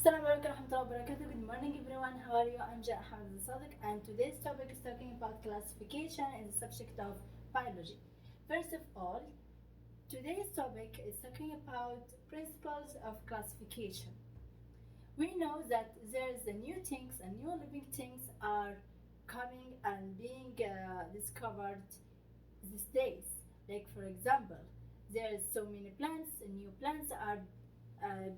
Assalamu alaikum warahmatullahi wabarakatuh. Good morning everyone. How are you? I'm Jaa Hamza Sadiq and today's topic is talking about classification in the subject of biology. First of all, today's topic is talking about principles of classification. We know that there's the new things and new living things are coming and being discovered these days. Like for example, there's so many plants, new plants are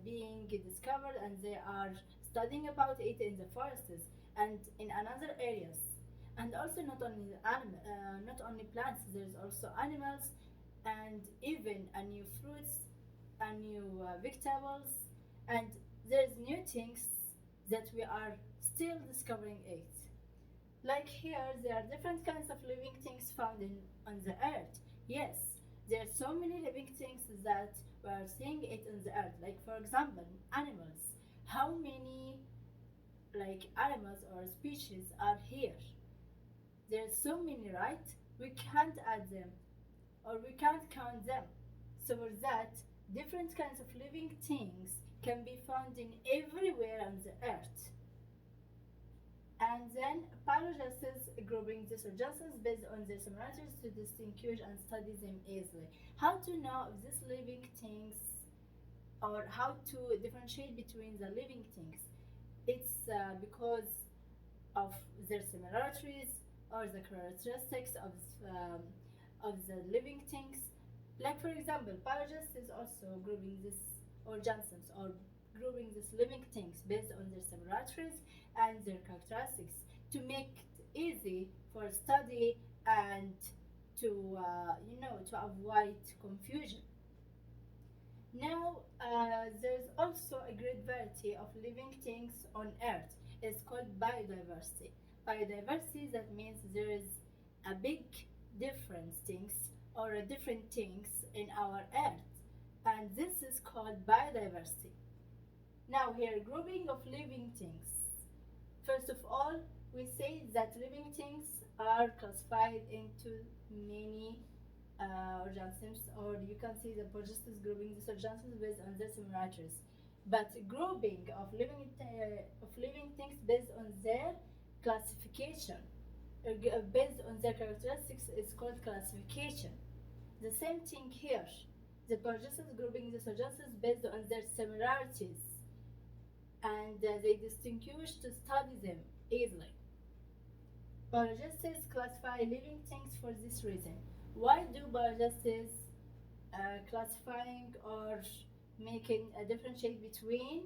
being discovered and they are studying about it in the forests and in another areas. And also not only plants, there's also animals and even a new fruits, a new vegetables, and there's new things that we are still discovering it. Like here, there are different kinds of living things found on the earth. Yes, there are so many living things that we are seeing it on the earth. Like for example, animals. How many animals or species are here? There's so many, right? We can't add them or we can't count them. So for that, different kinds of living things can be found in everywhere on the earth. And then biologists grouping these organisms based on their similarities to distinguish and study them easily. How to know if these living things or how to differentiate between the living things? It's because of their similarities or the characteristics of the living things. Like for example, biologists is also grouping these organisms or grouping these living things based on their similarities and their characteristics to make it easy for study and to to avoid confusion. Now, there's also a great variety of living things on Earth. It's called biodiversity. Biodiversity, that means there is a big different things or a different things in our Earth, and this is called biodiversity. Now, here, grouping of living things. First of all, we say that living things are classified into many organisms, or you can see the biologists grouping these organisms based on their similarities. But grouping of living things based on their classification, based on their characteristics, is called classification. The same thing here. The biologists grouping these organisms based on their similarities, and they distinguish to study them easily. Biologists classify living things for this reason. Why do biologists classifying or making a differentiate between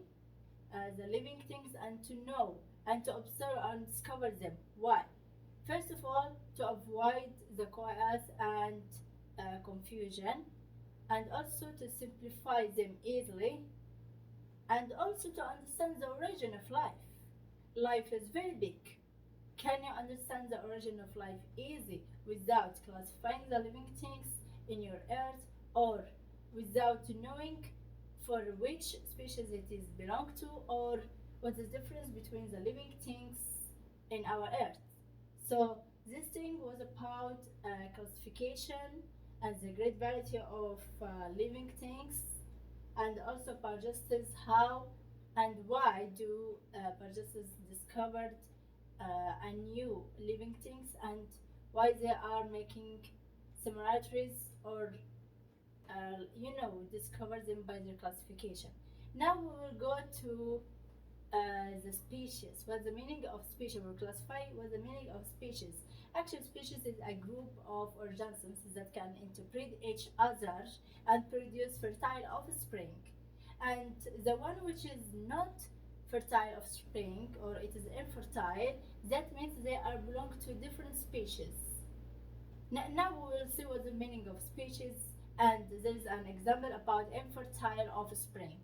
the living things and to know and to observe and discover them? Why? First of all, to avoid the chaos and confusion, and also to simplify them easily, and also to understand the origin of life. Life is very big. Can you understand the origin of life easy without classifying the living things in your earth or without knowing for which species it is belong to or what is the difference between the living things in our earth? So this thing was about classification and the great variety of living things, and also biologists how and why do biologists discovered a new living things and why they are making similarities or discover them by their classification. Now we will go to the species. What's the meaning of species? We'll classify what's the meaning of species. Actually, species is a group of organisms that can interbreed each other and produce fertile offspring. And the one which is not fertile offspring or it is infertile, that means they are belong to different species. Now we will see what the meaning of species, and there is an example about infertile offspring.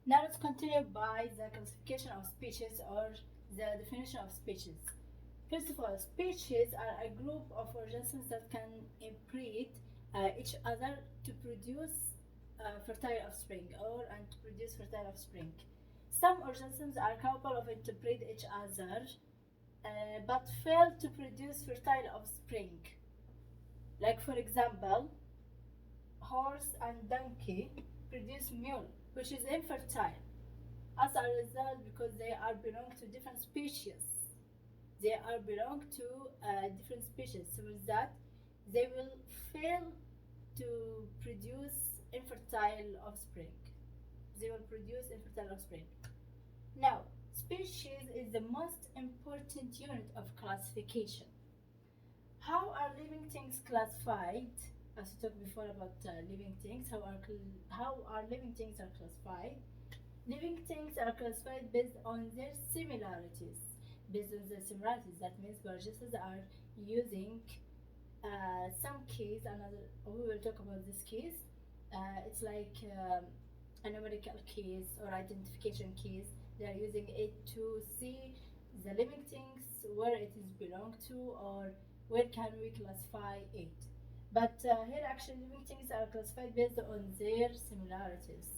Now let's continue by the classification of species or the definition of species. First of all, species are a group of organisms that can breed each other to produce fertile offspring and to produce fertile offspring. Some organisms are capable of interbreed each other, but fail to produce fertile offspring. Like for example, horse and donkey produce mule, which is infertile. As a result, because they are belong to different species, they are belong to different species, so with that they will fail to produce infertile offspring. They will produce infertile offspring. Now, species is the most important unit of classification. How are living things classified? As we talked before about living things, how are living things are classified? Living things are classified based on their similarities. Based on their similarities, that means biologists are using some keys. Another, we will talk about this keys. It's like a numerical keys or identification keys. They are using it to see the living things, where it is belong to, or where can we classify it. But here actually living things are classified based on their similarities.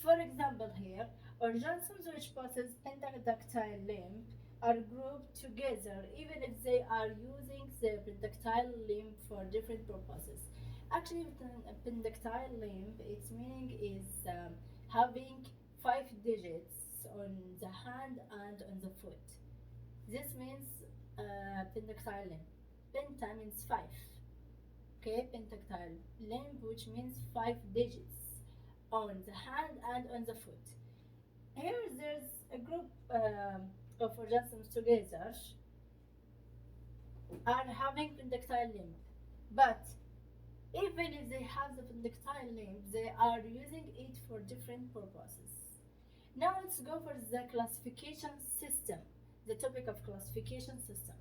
For example here, organisms which possess pentadactyl limb are grouped together even if they are using the pentadactyl limb for different purposes. Actually, pentadactyl limb, its meaning is having 5 digits on the hand and on the foot. This means pentadactyl limb. Penta means 5. Okay, pentadactyl limb, which means 5 digits on the hand and on the foot. Here there's a group of organisms together are having pentadactyl limb, but even if they have the pentadactyl limb, they are using it for different purposes. Now let's go for the classification system, the topic of classification system.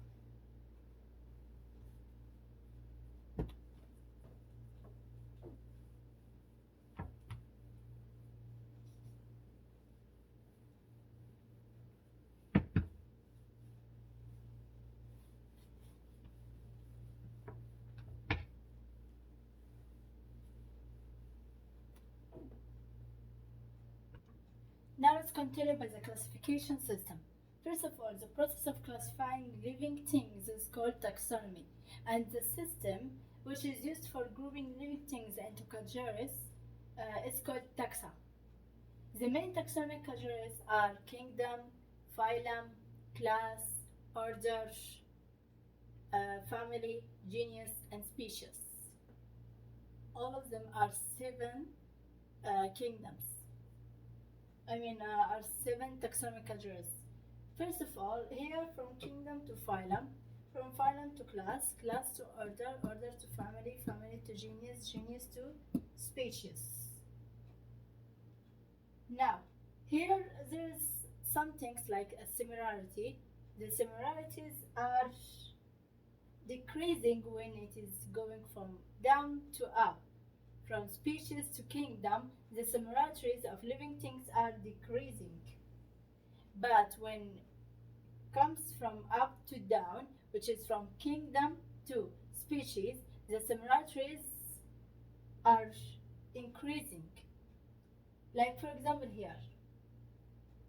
Now let's continue by the classification system. First of all, the process of classifying living things is called taxonomy, and the system which is used for grouping living things into categories is called taxa. The main taxonomic categories are kingdom, phylum, class, order, family, genus, and species. All of them are 7 kingdoms. Are 7 taxonomic categories. First of all, here from kingdom to phylum, from phylum to class, class to order, order to family, family to genus, genus to species. Now, here there's some things like a similarity. The similarities are decreasing when it is going from down to up. From species to kingdom, the similarities of living things are decreasing. But when comes from up to down, which is from kingdom to species, the similarities are increasing. Like for example here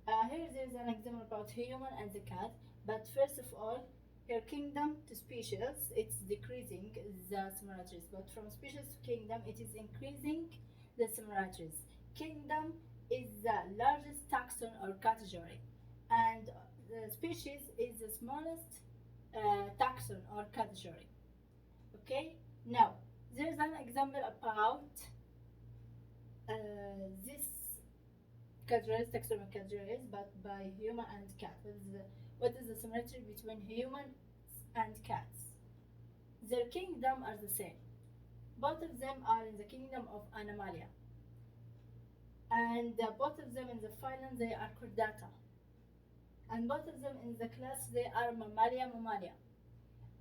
there's an example about human and the cat. But first of all, here kingdom to species, it's decreasing the similarities, but from species to kingdom, it is increasing the similarities. Kingdom is the largest taxon or category, and the species is the smallest taxon or category. Okay, now there's an example about this categories, taxonomic categories, but by human and cat. What is the similarity between humans and cats? Their kingdom are the same. Both of them are in the kingdom of Animalia. And both of them in the phylum, they are Chordata. And both of them in the class, they are Mammalia.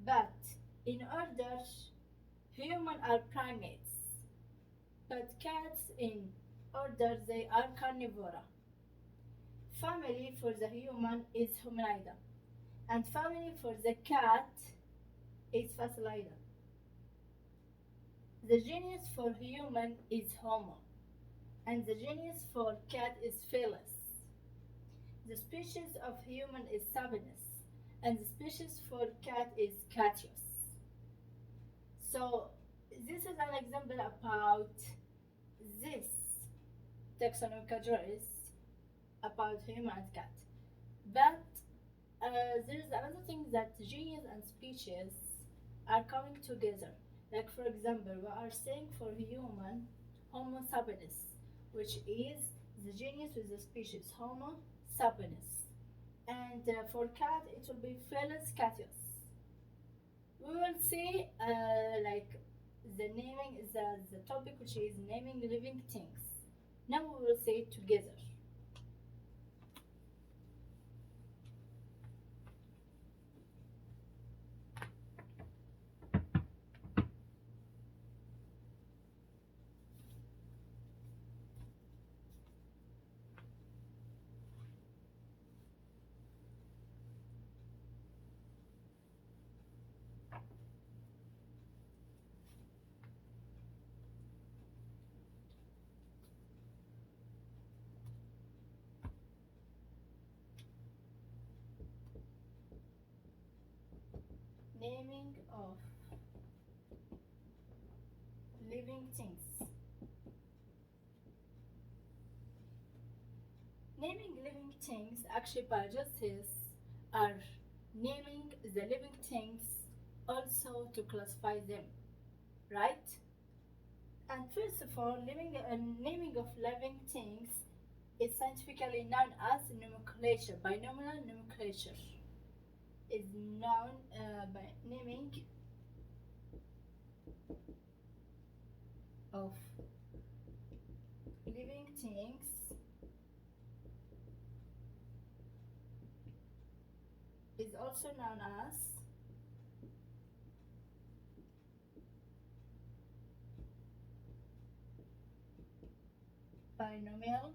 But in order, human are primates. But cats in order, they are Carnivora. Family for the human is Hominida, and family for the cat is Facilida. The genus for human is Homo, And the genus for cat is Felis. The species of human is Sabinus, and the species for cat is Catius. So this is an example about this taxonomic categories about human and cat. But there is another thing that genus and species are coming together. Like for example, we are saying for human Homo sapiens, which is the genus with the species Homo sapiens, and for cat it will be Felis catius. We will see like the naming the topic which is naming living things. Now we will say it together. Naming of living things. Naming living things, actually biologists are naming the living things also to classify them, right? And first of all, naming of living things is scientifically known as nomenclature. Binomial nomenclature is known by naming of living things is also known as binomial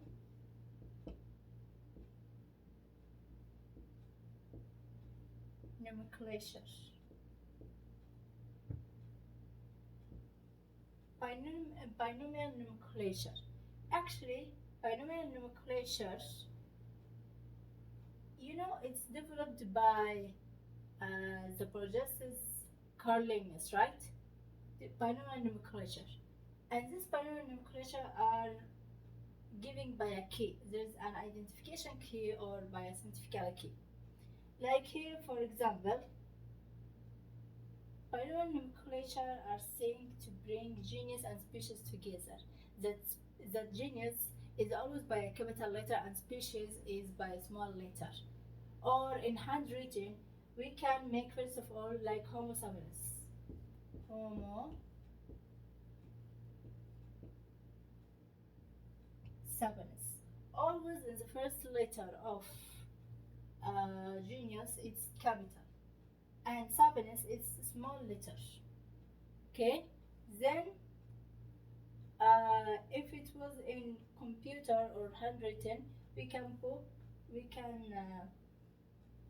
nomenclature. Binomial nomenclature. Actually, binomial nomenclature, it's developed by the biologist Carl Linnaeus, right? The binomial nomenclature. And this binomial nomenclature are given by a key. There's an identification key or by a scientific key. Like here, for example, binomial nomenclature are saying to bring genus and species together. That genus is always by a capital letter and species is by a small letter. Or in handwritten, we can make first of all like Homo sapiens. Homo sapiens. Always in the first letter of genus, it's capital, and sapiens is small letter. Okay, then if it was in computer or handwritten, we can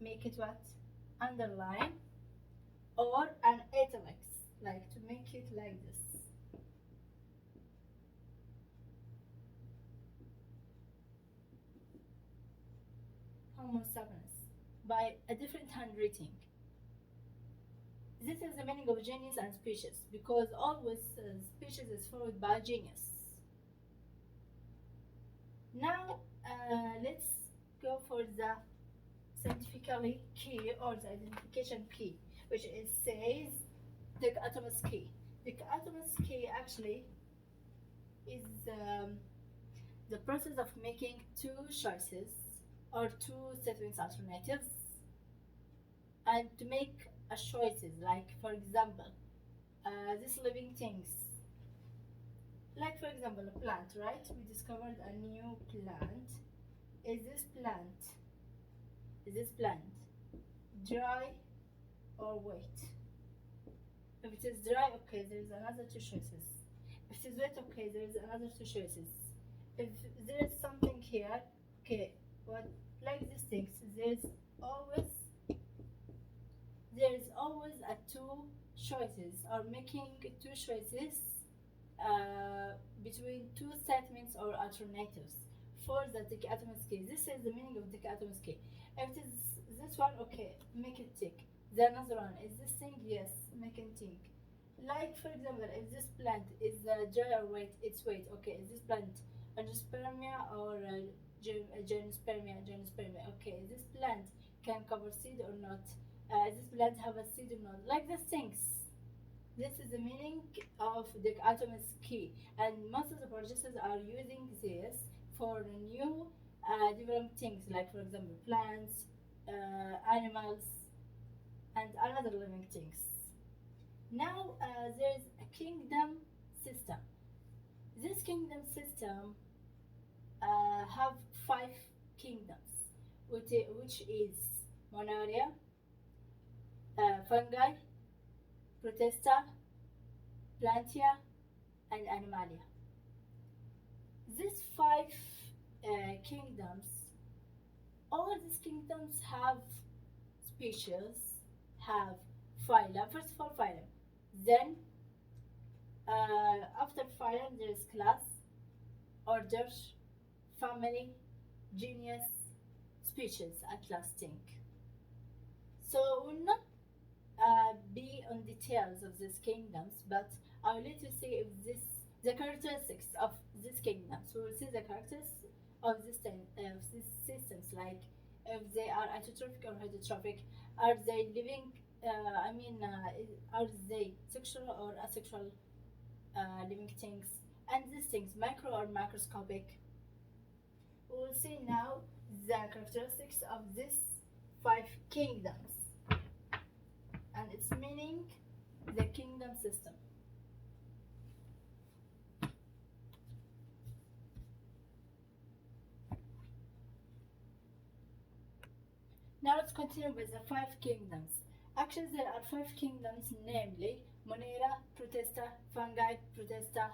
make it what, underline or an italics, like to make it like this. Homo sapiens by a different handwriting. This is the meaning of genus and species, because always species is followed by genus. Now let's go for the scientifically key or the identification key, which is says dichotomous key. Dichotomous key actually is the process of making two choices or two sequence alternatives, and to make a choices, like for example these living things, like for example a plant, right? We discovered a new plant. Is this plant dry or wet? If it is dry, okay, there is another two choices. If it is wet, okay, there is another two choices. If there is something here, okay, what, like these things, there is always a two choices, or making two choices between two statements or alternatives for the dichotomous key. This is the meaning of dichotomous key. If it is this one, okay, make it tick. The another one is this thing, yes, make it tick. Like for example, if this plant is gyre weight, its weight, okay, is this plant angiospermia or gymnospermia, okay, is this plant can cover seed or not? Is this plant have a seed or not? Like the things. This is the meaning of the dichotomous key, and most of the producers are using this for new developed things, like for example plants, animals, and other living things. Now there is a kingdom system. This kingdom system have five kingdoms, which is Monaria, fungi, Protista, Plantia, and Animalia. These five kingdoms, all these kingdoms have species, have phylum. First of all, phylum. Then, after phylum, there is class, order, family, genus, species at last thing. So we'll not be on details of these kingdoms, but I will let you see if this the characteristics of these kingdoms. We will see the characteristics of these systems, like if they are autotrophic or heterotrophic, are they living? Are they sexual or asexual living things? And these things, micro or macroscopic. We will see now the characteristics of these five kingdoms and its meaning, the kingdom system. Now let's continue with the five kingdoms. Actually, there are five kingdoms, namely Monera, Protista, Fungi, Protista,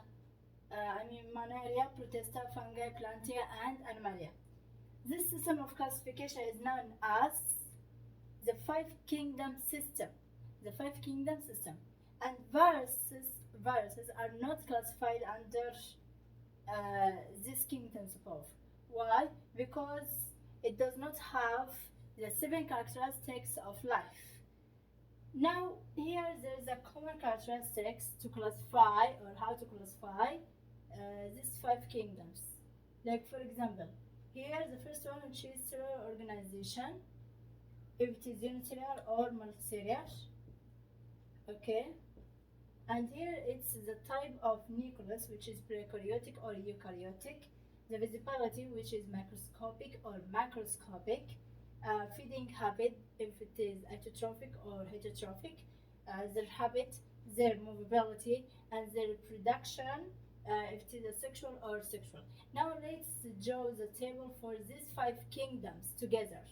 Monaria, Protista, Fungi, Plantia, and Animalia. This system of classification is known as the five kingdom system. The five kingdom system. And viruses are not classified under these kingdoms above. Why? Because it does not have the seven characteristics of life. Now here there is a common characteristics to classify, or how to classify these five kingdoms. Like for example, here the first one, which is cellular organization, if it is unicellular or multicellular. Okay, and here it's the type of nucleus, which is prokaryotic or eukaryotic, the visibility, which is microscopic or macroscopic, feeding habit, if it is autotrophic or heterotrophic, their habit, their movability, and their reproduction, if it is asexual or sexual. Now let's draw the table for these five kingdoms together.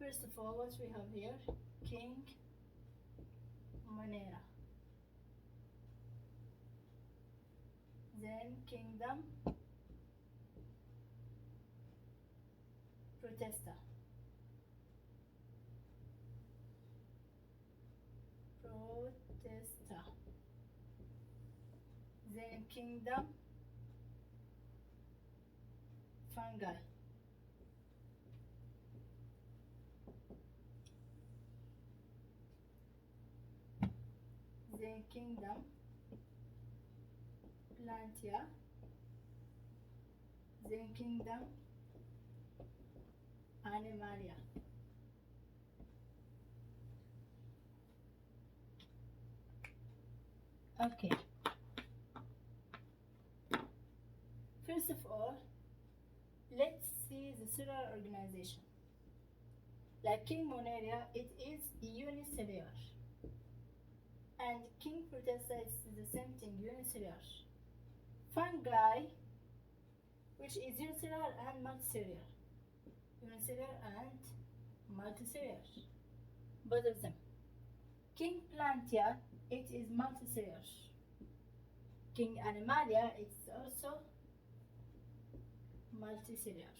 First of all, what we have here, King Monera. Then Kingdom Protista. Then Kingdom Fungi. Then Kingdom Plantia. Then Kingdom Animalia. Okay. First of all, let's see the cellular organization. Like King Monaria, it is unicellular. And King Protista is the same thing, unicellular. Fungi, which is unicellular and multicellular. unicellular and multicellular, both of them. King Plantia, it is multicellular. King Animalia, it's also multicellular.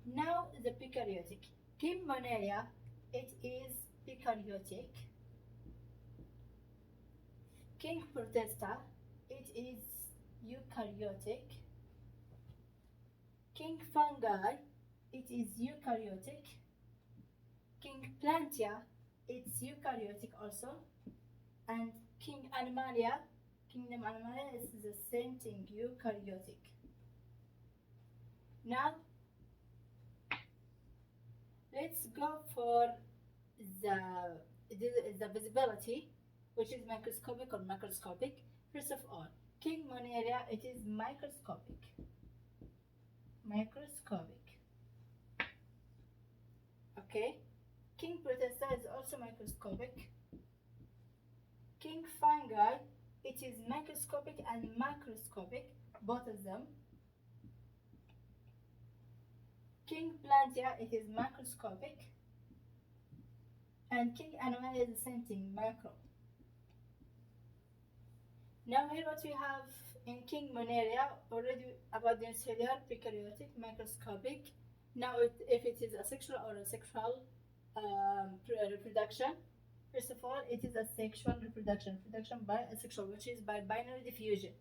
Now the prokaryotic. King Monaria, it is prokaryotic. King Protesta, it is eukaryotic. King Fungi, it is eukaryotic. King Plantia, it's eukaryotic also. And King Animalia, Kingdom Animalia is the same thing, eukaryotic. Now, let's go for the visibility, which is microscopic or macroscopic. First of all, King Monaria, it is microscopic. Microscopic. Okay. King Protesta is also microscopic. King Fungi, it is microscopic and macroscopic, both of them. King Plantia, it is macroscopic. And King Animalia is the same thing, macro. Now here what we have in King Monaria, already about the cellular, prokaryotic, microscopic. Now if it is asexual or asexual reproduction, first of all, it is a sexual reproduction by asexual, which is by binary diffusion.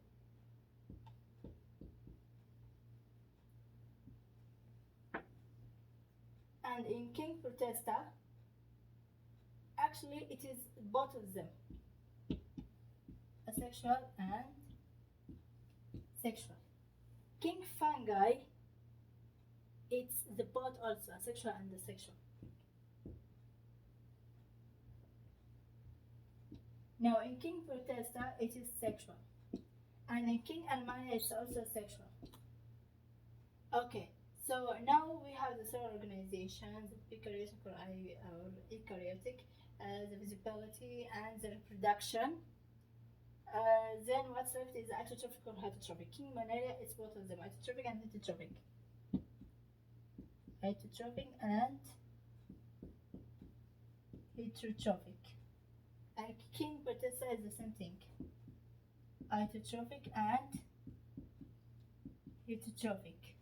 And in King Protesta, actually it is both of them, asexual and sexual. King Fungi, it's the both also, asexual and asexual. Now in King Protesta, it is sexual. And in King Animalia, it's also sexual. Okay, so now we have the cell organization, the prokaryotic or eukaryotic, the visibility and the reproduction. Then what's left is autotrophic or heterotrophic. King Monaria, it's both of them, autotrophic and heterotrophic. Autotrophic and heterotrophic. And King Protesta is the same thing, autotrophic and heterotrophic.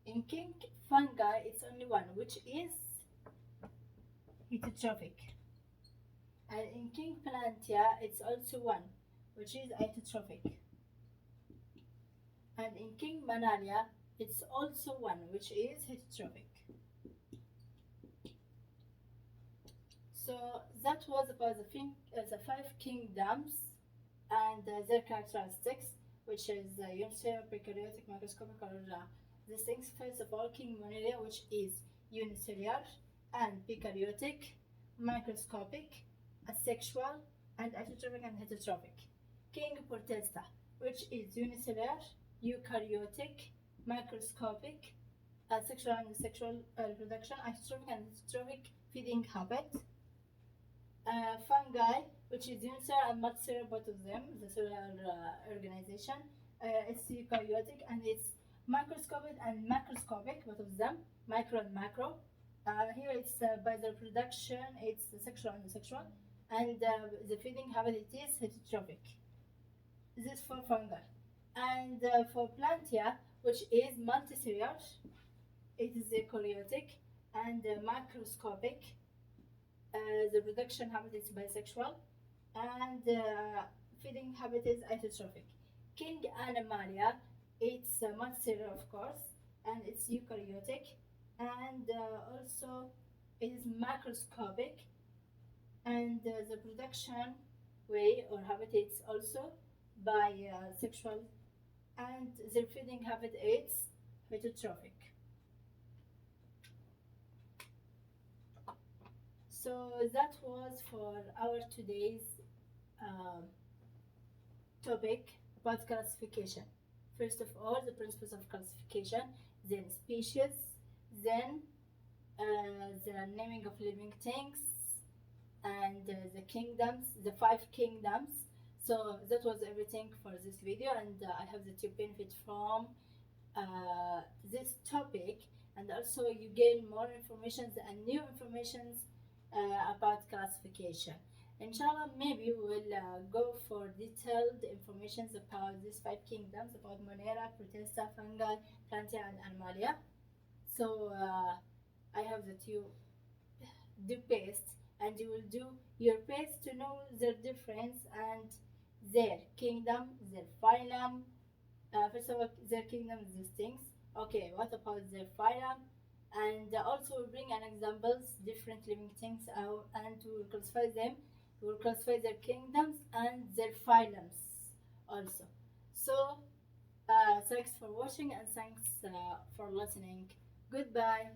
In King Fungi, it's only one, which is heterotrophic. And in King Plantia, it's also one, which is autotrophic. And in King Monaria, it's also one, which is heterotrophic. So that was about the 5 kingdoms and their characteristics, which is unicellular, prokaryotic, microscopic, or these things. First of all, King Monaria, which is unicellular and prokaryotic, microscopic, asexual, and autotrophic and heterotrophic. King Protesta, which is unicellular, eukaryotic, microscopic, asexual and sexual reproduction, autotrophic and heterotrophic feeding habit. Fungi, which is unicellular and multicellular, both of them, the cellular organization. It's eukaryotic and it's microscopic and macroscopic, both of them, micro and macro. Here it's by the reproduction, it's sexual and asexual, and the feeding habit it is heterotrophic. This for fungi. And for Plantia, which is multicellular, it is eukaryotic and macroscopic. The reproduction habit is bisexual, and feeding habit is autotrophic. King Animalia, it's multicellular, of course, and it's eukaryotic, and also it is macroscopic, and the production way or habit is also by sexual, and their feeding habit is heterotrophic. So that was for our today's topic about classification. First of all, the principles of classification, then species, then the naming of living things, and the kingdoms, the 5 kingdoms. So that was everything for this video, and I hope that you benefit from this topic. and also you gain more information and new information about classification. Inshallah, maybe we will go for detailed information about these five kingdoms, about Monera, Protista, Fungi, Plantae, and Animalia. So I hope that you do best, and you will do your best to know their difference and their kingdom, their phylum. First of all, their kingdom is distinct. Okay, what about their phylum? And also we'll bring an examples, different living things, and we will classify them. We will classify their kingdoms and their phylums also. So thanks for watching, and thanks for listening. Goodbye.